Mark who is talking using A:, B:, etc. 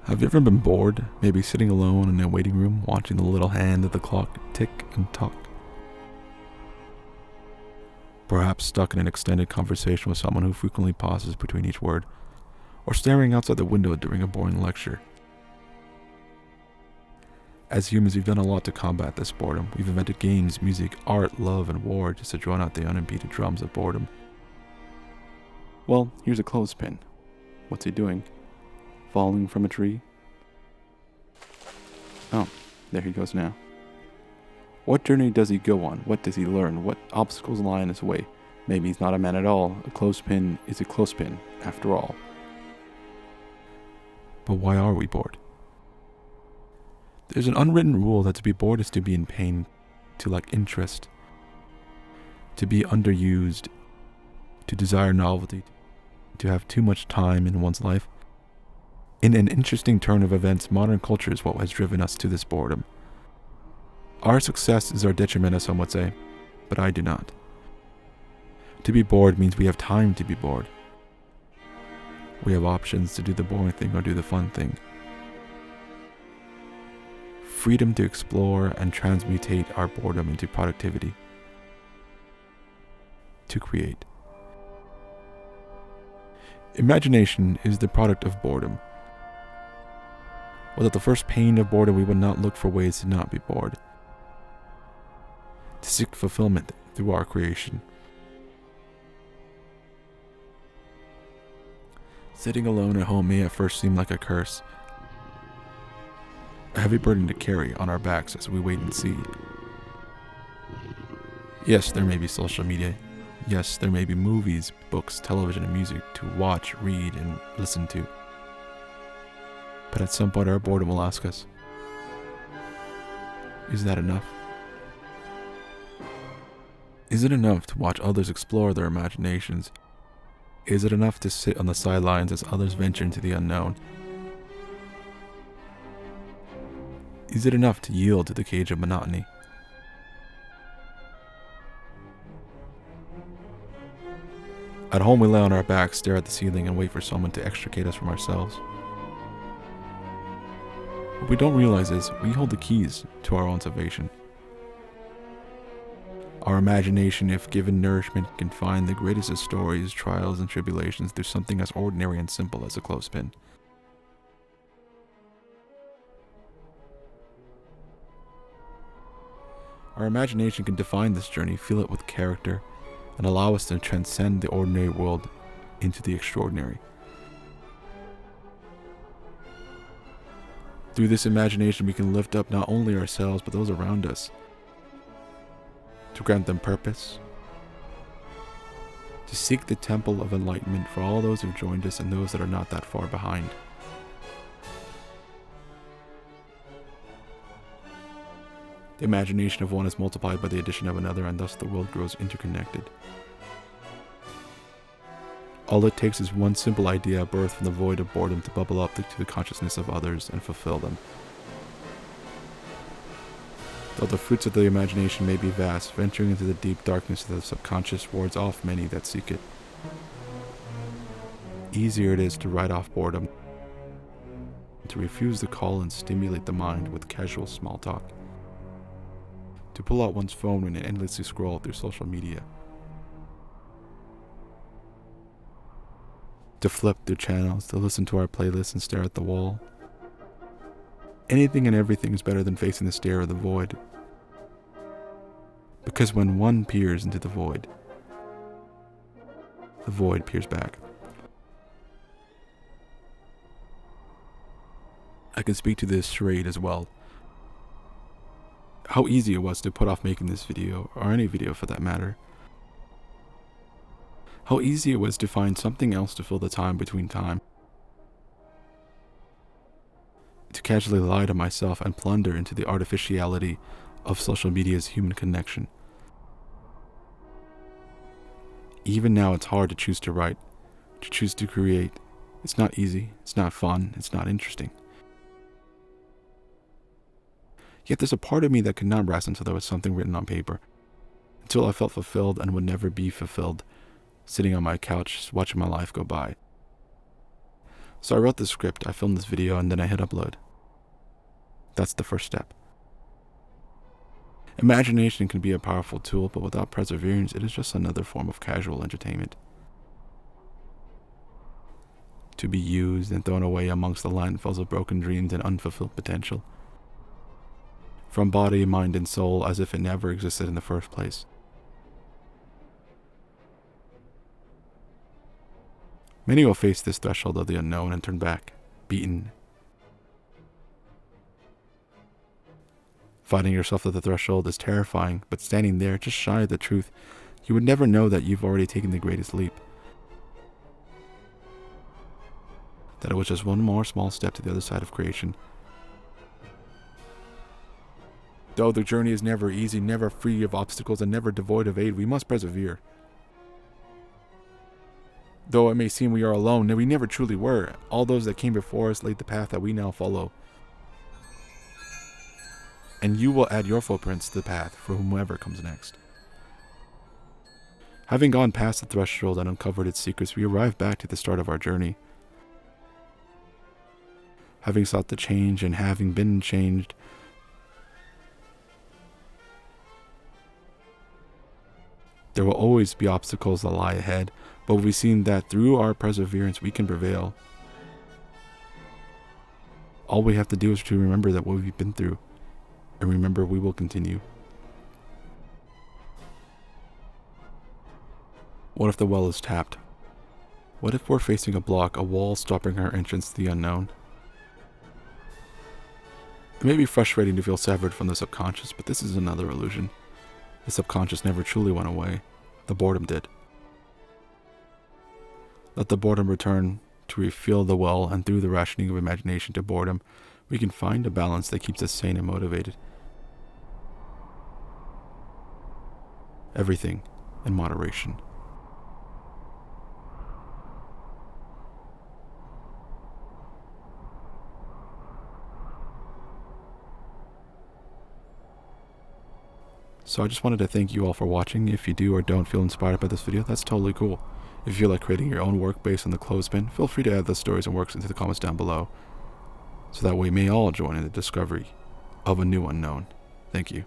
A: Have you ever been bored, maybe sitting alone in a waiting room, watching the little hand of the clock tick and tock? Perhaps stuck in an extended conversation with someone who frequently pauses between each word, or staring outside the window during a boring lecture. As humans, we've done a lot to combat this boredom. We've invented games, music, art, love, and war just to drown out the unimpeded drums of boredom. Well, here's a clothespin. What's he doing? Falling from a tree? Oh, there he goes now. What journey does he go on? What does he learn? What obstacles lie in his way? Maybe he's not a man at all. A clothespin is a clothespin, after all. But why are we bored? There's an unwritten rule that to be bored is to be in pain, to lack interest, to be underused, to desire novelty, to have too much time in one's life. In an interesting turn of events, modern culture is what has driven us to this boredom. Our success is our detriment, as some would say, but I do not. To be bored means we have time to be bored. We have options to do the boring thing or do the fun thing. Freedom to explore and transmutate our boredom into productivity. To create. Imagination is the product of boredom. Without the first pain of boredom, we would not look for ways to not be bored. To seek fulfillment through our creation. Sitting alone at home may at first seem like a curse. A heavy burden to carry on our backs as we wait and see. Yes, there may be social media. Yes, there may be movies, books, television, and music to watch, read, and listen to. But at some point our boredom will ask us, is that enough? Is it enough to watch others explore their imaginations? Is it enough to sit on the sidelines as others venture into the unknown? Is it enough to yield to the cage of monotony? At home we lay on our backs, stare at the ceiling, and wait for someone to extricate us from ourselves. What we don't realize is we hold the keys to our own salvation. Our imagination, if given nourishment, can find the greatest of stories, trials, and tribulations through something as ordinary and simple as a clothespin. Our imagination can define this journey, fill it with character, and allow us to transcend the ordinary world into the extraordinary. Through this imagination, we can lift up not only ourselves, but those around us, to grant them purpose, to seek the temple of enlightenment for all those who've joined us and those that are not that far behind. The imagination of one is multiplied by the addition of another, and thus the world grows interconnected. All it takes is one simple idea birthed from the void of boredom to bubble up to the consciousness of others and fulfill them. Though the fruits of the imagination may be vast, venturing into the deep darkness of the subconscious wards off many that seek it. Easier it is to write off boredom, to refuse the call and stimulate the mind with casual small talk, to pull out one's phone and endlessly scroll through social media, to flip through channels, to listen to our playlists and stare at the wall. Anything and everything is better than facing the stare of the void. Because when one peers into the void peers back. I can speak to this charade as well. How easy it was to put off making this video, or any video for that matter. How easy it was to find something else to fill the time between time. To casually lie to myself and plunder into the artificiality of social media's human connection. Even now it's hard to choose to write, to choose to create. It's not easy, it's not fun, it's not interesting. Yet there's a part of me that could not rest until there was something written on paper, until I felt fulfilled and would never be fulfilled, sitting on my couch watching my life go by. So I wrote the script, I filmed this video, and then I hit upload. That's the first step. Imagination can be a powerful tool, but without perseverance, it is just another form of casual entertainment, to be used and thrown away amongst the landfills of broken dreams and unfulfilled potential, from body, mind, and soul, as if it never existed in the first place. Many will face this threshold of the unknown and turn back, beaten. Finding yourself at the threshold is terrifying, but standing there, just shy of the truth, you would never know that you've already taken the greatest leap. That it was just one more small step to the other side of creation. Though the journey is never easy, never free of obstacles, and never devoid of aid, we must persevere. Though it may seem we are alone, we never truly were. All those that came before us laid the path that we now follow. And you will add your footprints to the path for whomever comes next. Having gone past the threshold and uncovered its secrets, we arrive back to the start of our journey. Having sought the change and having been changed, there will always be obstacles that lie ahead, but we've seen that through our perseverance we can prevail. All we have to do is to remember that what we've been through, and remember we will continue. What if the well is tapped? What if we're facing a block, a wall stopping our entrance to the unknown? It may be frustrating to feel severed from the subconscious, but this is another illusion. The subconscious never truly went away. The boredom did. Let the boredom return to refill the well, and through the rationing of imagination to boredom, we can find a balance that keeps us sane and motivated. Everything in moderation. So I just wanted to thank you all for watching. If you do or don't feel inspired by this video, that's totally cool. If you feel like creating your own work based on the clothespin, feel free to add those stories and works into the comments down below, so that we may all join in the discovery of a new unknown. Thank you.